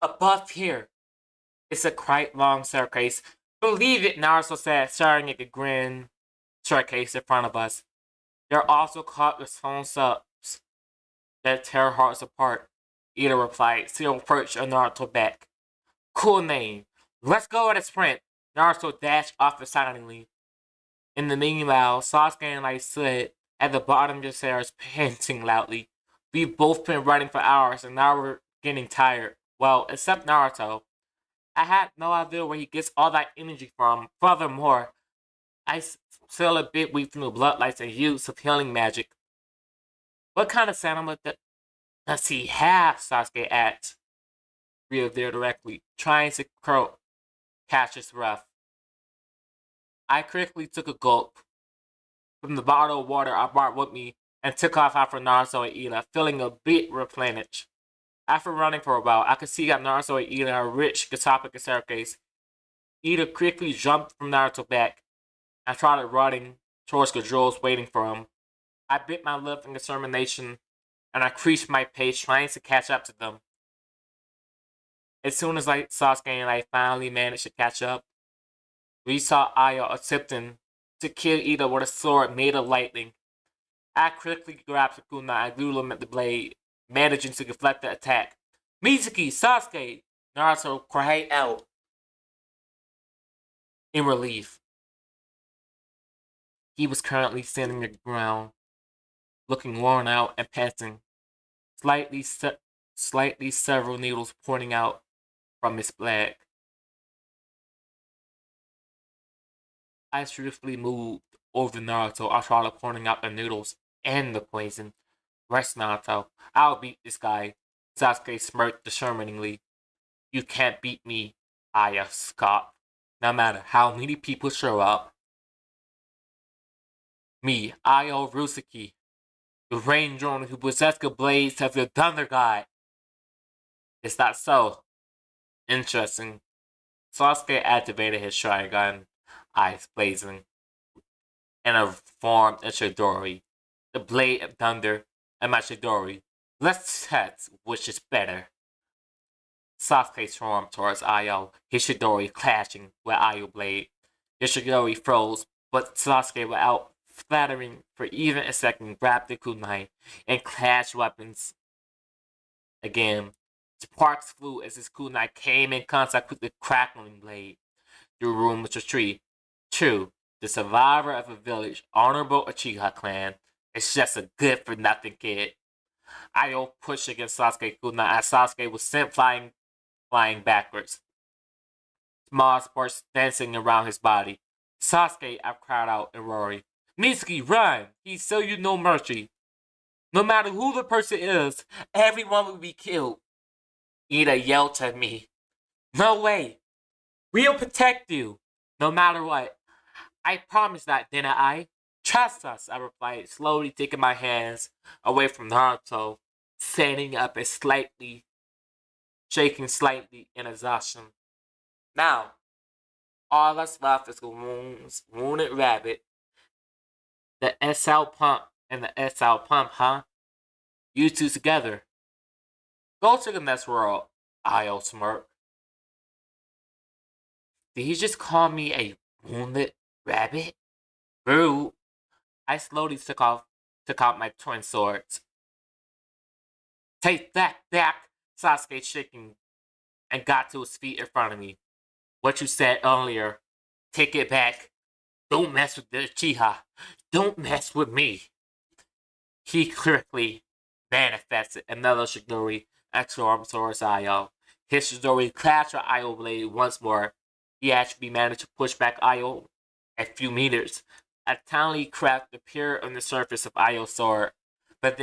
Above here. It's a quite long staircase. Believe it, Naruto said, staring at the grin staircase in front of us. They're also caught with phone subs that tear hearts apart. Ida replied, still perched on Naruto's back. Cool name. Let's go at a sprint. Naruto dashed off excitedly. In the meanwhile, Sasuke and I stood at the bottom of the stairs, panting loudly. We've both been running for hours, and now we're getting tired. Well, except Naruto. I had no idea where he gets all that energy from. Furthermore, I feel a bit weak from the bloodlights and use of healing magic. What kind of sentiment does he have? Sasuke asked. Real there directly, trying to catch his breath. I quickly took a gulp from the bottle of water I brought with me and took off after Naruto and Ida, feeling a bit replenished. After running for a while, I could see that Naruto and Ida had reached the top of the staircase. Ida quickly jumped from Naruto's back and started running towards the drills waiting for him. I bit my lip in determination and I increased my pace trying to catch up to them. As soon as Sasuke and I finally managed to catch up, we saw Aya attempting to kill Ida with a sword made of lightning. I quickly grabbed the kunai and threw him at the blade, managing to deflect the attack. Mizuki, Sasuke! Naruto cried out in relief. He was currently standing on the ground, looking worn out and panting, slightly several needles pointing out from his leg. I swiftly moved over Naruto. I started pointing out the needles and the poison. Rest, Naruto. I'll beat this guy. Sasuke smirked determiningly. You can't beat me, Aya scoffed. No matter how many people show up. Me, Io Rusuki, the rain drone who possessed the blades of the Thunder God. Is that so? Interesting. Sasuke activated his Sharingan, eyes blazing, and formed a Chidori, the blade of thunder, and my Chidori. Let's test which is better. Sasuke swarmed towards Io, his Chidori clashing with Io blade. His Chidori froze, but Sasuke, without flattering for even a second, grabbed the kunai and clashed weapons again. Sparks flew as his kunai came in contact with the crackling blade. The room was a tree. True, the survivor of a village, honorable Uchiha clan, is just a good-for-nothing kid. Io pushed against Sasuke kunai as Sasuke was sent flying backwards. Small sparks dancing around his body. Sasuke, I cried out in Rory. Mitsuki, run! He showed you no mercy. No matter who the person is, everyone will be killed. Ida yelled at me. No way! We'll protect you, no matter what. I promised that, didn't I? Trust us, I replied, slowly taking my hands away from Naruto, standing up and shaking slightly in exhaustion. Now, all that's left is the wounded rabbit, the SL pump, and the SL pump, huh? You two together. Go to the next world, Io smirked. Did he just call me a wounded rabbit? Rude. I slowly took out my twin swords. Take that back, Sasuke shaking and got to his feet in front of me. What you said earlier. Take it back. Don't mess with the Uchiha. Don't mess with me. He quickly manifested another Shigori X-Arm towards Io. His Shigori clashed with Io blade once more. He actually managed to push back Io a few meters. A tiny crack appeared on the surface of Io's sword, but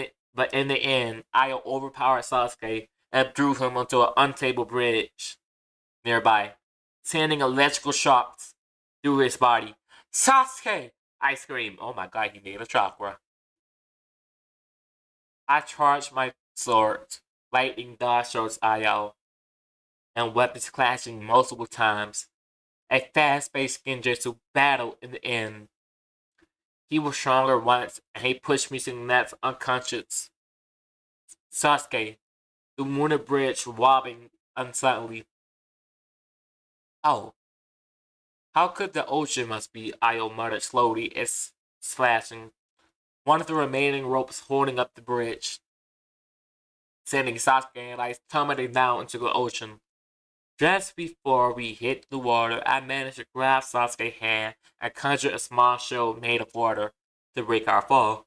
in the end, Io overpowered Sasuke and threw him onto an unstable bridge nearby, sending electrical shocks through his body. Sasuke! I screamed. Oh my god, he made a chakra. I charged my sword, lightning dodged towards Io, and weapons clashing multiple times. A fast-paced genjutsu battle in the end. He was stronger once, and he pushed me to the next unconscious. Sasuke, the wounded bridge wobbling uncertainly. Oh, how could the ocean must be? Io muttered slowly as slashing one of the remaining ropes holding up the bridge, sending Sasuke and I tumbling down into the ocean. Just before we hit the water, I managed to grab Sasuke's hand and conjure a small shield made of water to break our fall.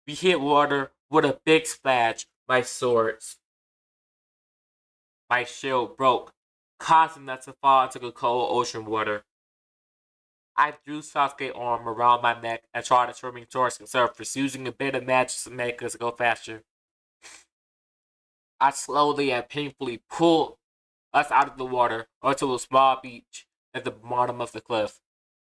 We hit water with a big splash. My shield broke, causing us to fall into the cold ocean water. I drew Sasuke's arm around my neck and tried to swim towards the surface, using a bit of magic to make us go faster. I slowly and painfully pulled us out of the water onto a small beach at the bottom of the cliff.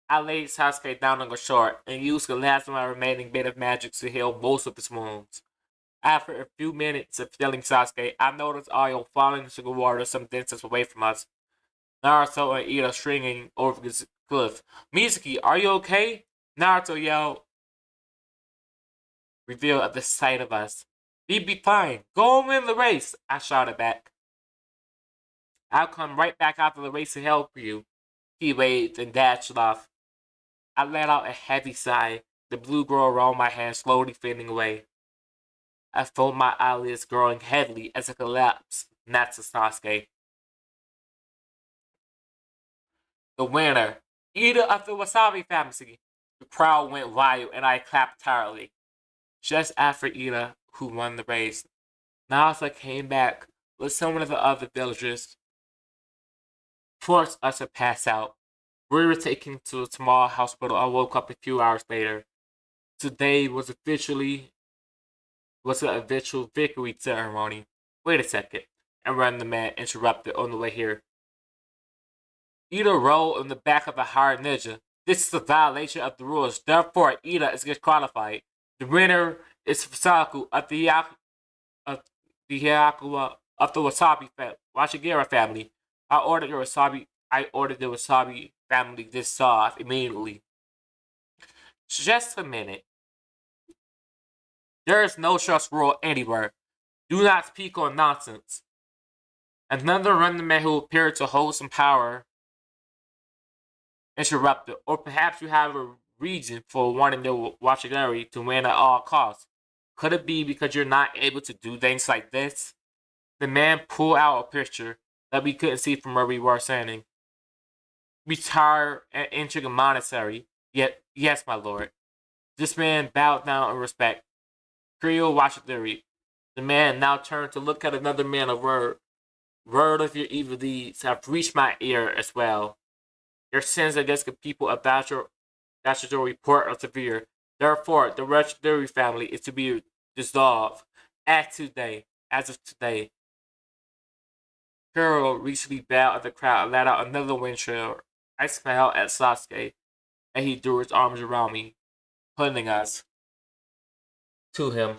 I laid Sasuke down on the shore and used the last of my remaining bit of magic to heal most of his wounds. After a few minutes of healing Sasuke, I noticed Ayo falling into the water some distance away from us. Naruto and Ida stringing over the cliff. Mizuki, are you okay? Naruto yelled, revealed at the sight of us. He'd be fine. Go and win the race, I shouted back. I'll come right back after the race to help you. He waved and dashed off. I let out a heavy sigh, the blue glow around my hand slowly fading away. I felt my eyelids growing heavily as I collapsed next to Sasuke. The winner, Ida of the Wasabi family. The crowd went wild and I clapped tiredly. Just after Ida, who won the race, Naruto came back with some of the other villagers, forced us to pass out. We were taken to a small hospital. I woke up a few hours later. Today was an official victory ceremony. Wait a second, and random man interrupted on the way here. Ida rolled in the back of a hired ninja. This is a violation of the rules. Therefore, Ida is disqualified. The winner is Fusaku of the Wasabi Washigira family. I ordered the Wasabi family dissolved immediately. Just a minute. There is no trust rule anywhere. Do not speak on nonsense. Another random man who appeared to hold some power interrupted. Or perhaps you have a reason for wanting the Wachigari to win at all costs. Could it be because you're not able to do things like this? The man pulled out a picture that we couldn't see from where we were standing. Retire and enter the monastery. Yet, yes, my lord. This man bowed down in respect. Kirill Wachigari. The man now turned to look at another man of word. Word of your evil deeds have reached my ear as well. Your sins against the people of Bachelor report are severe. Therefore, the Wachigari family is to be dissolved as of today. Kuro recently bowed at the crowd and let out another wind chill. I smiled at Sasuke, and he threw his arms around me, pulling us to him.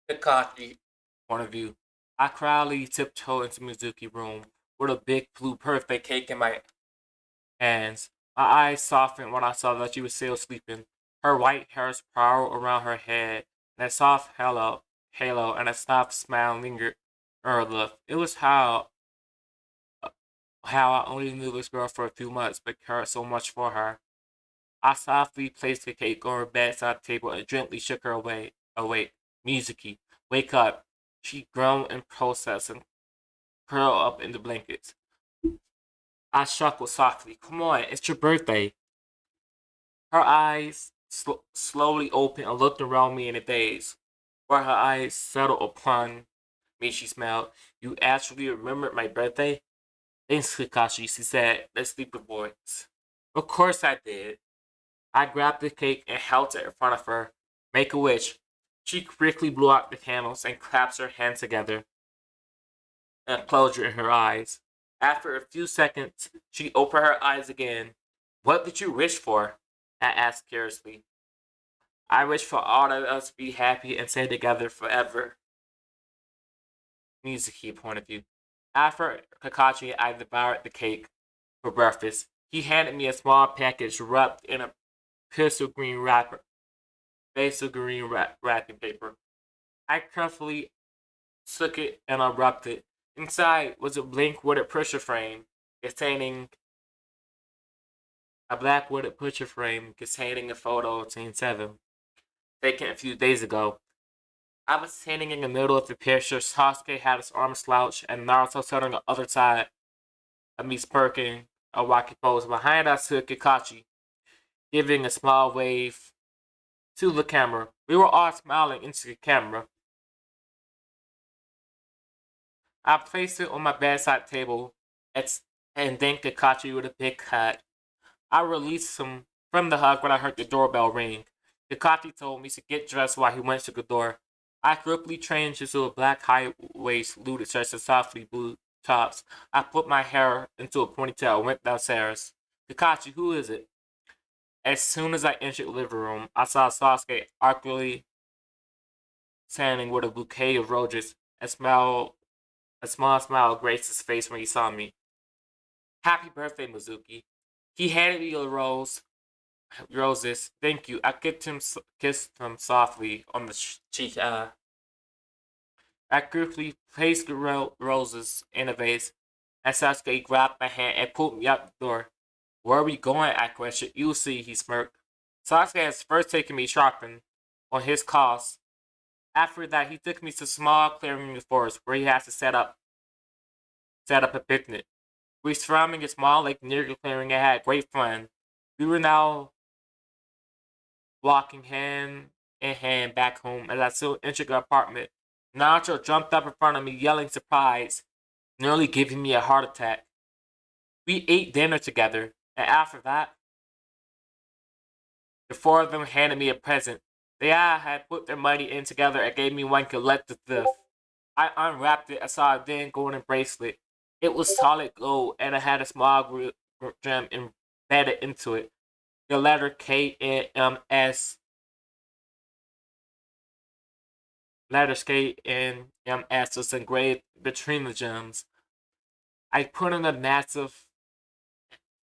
The coffee point of view. I proudly tiptoed into Mizuki's room with a big blue birthday cake in my hands. My eyes softened when I saw that she was still sleeping. Her white hair spiraled around her head, and a soft halo and a soft smile lingered on her lips. It was how I only knew this girl for a few months, but cared so much for her. I softly placed the cake on her bedside table and gently shook her awake. Mizuki, wake up. She groaned in protest and curled up in the blankets. I chuckled softly. Come on, it's your birthday. Her eyes slowly opened and looked around me in a daze. Where her eyes settled upon me, she smiled. You actually remembered my birthday? Thanks, Kakashi, she said in a sleepy voice. Of course I did. I grabbed the cake and held it in front of her. Make a wish. She quickly blew out the candles and clasped her hands together and closure in her eyes. After a few seconds, she opened her eyes again. What did you wish for? I asked curiously. I wish for all of us to be happy and stay together forever. Mizuki point of view. After Kakashi, I devoured the cake for breakfast. He handed me a small package wrapped in a pistol green wrapping paper. I carefully took it and unwrapped it. Inside was a blank wooded picture frame containing a black wooded picture frame containing a photo of Team 7 taken a few days ago. I was standing in the middle of the picture. Sasuke had his arms slouched, and Naruto stood on the other side of me, smirking a wacky pose. Behind us stood Kakashi, giving a small wave to the camera. We were all smiling into the camera. I placed it on my bedside table and thanked Kakashi with a big hug. I released him from the hug when I heard the doorbell ring. Kakashi told me to get dressed while he went to the door. I quickly changed into a black high-waist looted shirt and softly blue tops. I put my hair into a ponytail and went downstairs. Kakashi, who is it? As soon as I entered the living room, I saw Sasuke awkwardly standing with a bouquet of roses. A small smile graced his face when he saw me. Happy birthday, Mizuki. He handed me a roses. Thank you. I kissed him softly on the cheek. I quickly placed the roses in a vase, and Sasuke grabbed my hand and pulled me out the door. Where are we going? I questioned. You'll see, he smirked. Sasuke has first taken me shopping on his cost. After that, he took me to a small clearing in the forest where he has to set up a picnic. We surrounding a small lake near the clearing and had great fun. We were now walking hand in hand back home as I still entered the apartment. Naruto jumped up in front of me, yelling surprise, nearly giving me a heart attack. We ate dinner together, and after that, the four of them handed me a present. They all had put their money in together and gave me one collective gift. I unwrapped it and saw a thin golden bracelet. It was solid gold and it had a small gem embedded into it. The letter KNMS. Letters KNMS was engraved between the gems. I put on a massive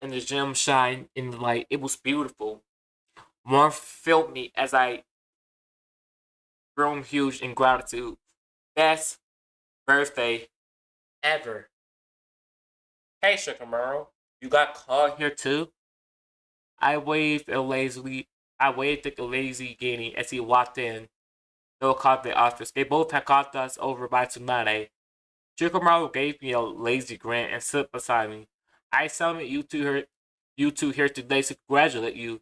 and the gem shined in the light. It was beautiful. Warmth filled me as I grew huge in gratitude. Best birthday ever. Hey, Shikamaru, you got called here too? I waved a lazy Guinea as he walked in. They called the office. They both had called us over by Tsunade. Shikamaru gave me a lazy grin and sat beside me. I summoned you two here today to congratulate you.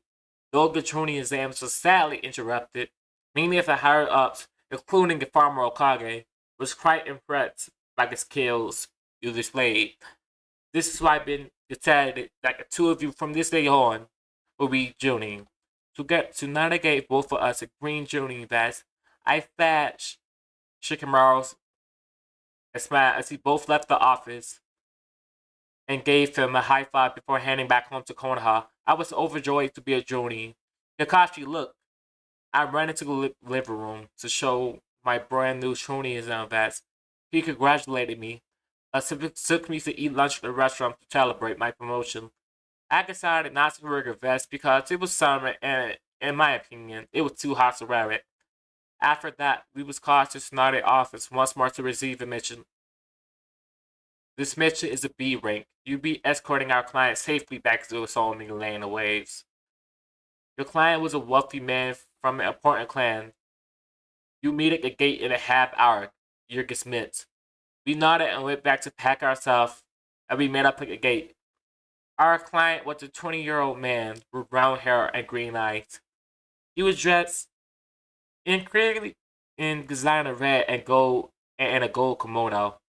Though the training exams were sadly interrupted, many of the higher ups, including the former Okage, was quite impressed by the skills you displayed. This is why I've been decided that the two of you from this day on will be Junin. To navigate both of us a green Junin vest, I fetched Shikamaru's a smile as he both left the office and gave him a high five before handing back home to Konoha. I was overjoyed to be a Junin. Kakashi, look. I ran into the living room to show my brand new Chunin vest. He congratulated me. Took me to eat lunch at the restaurant to celebrate my promotion. I decided not to wear the vest because it was summer and, in my opinion, it was too hot to wear it. After that, we was called to Tsunade office once more to receive a mission. This mission is a B rank. You'll be escorting our client safely back to his home in the land of waves. Your client was a wealthy man from an important clan. You meet at the gate in a half hour. You're dismissed. We nodded and went back to pack ourselves, and we met up at the gate. Our client was a 20-year-old man with brown hair and green eyes. He was dressed in designer red and gold and a gold kimono.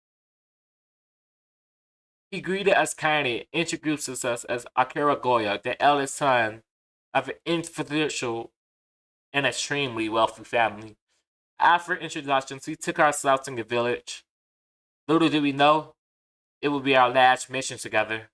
He greeted us kindly and introduced us as Akira Goya, the eldest son of an influential and extremely wealthy family. After introductions, we took ourselves in the village. Little did we know, it would be our last mission together.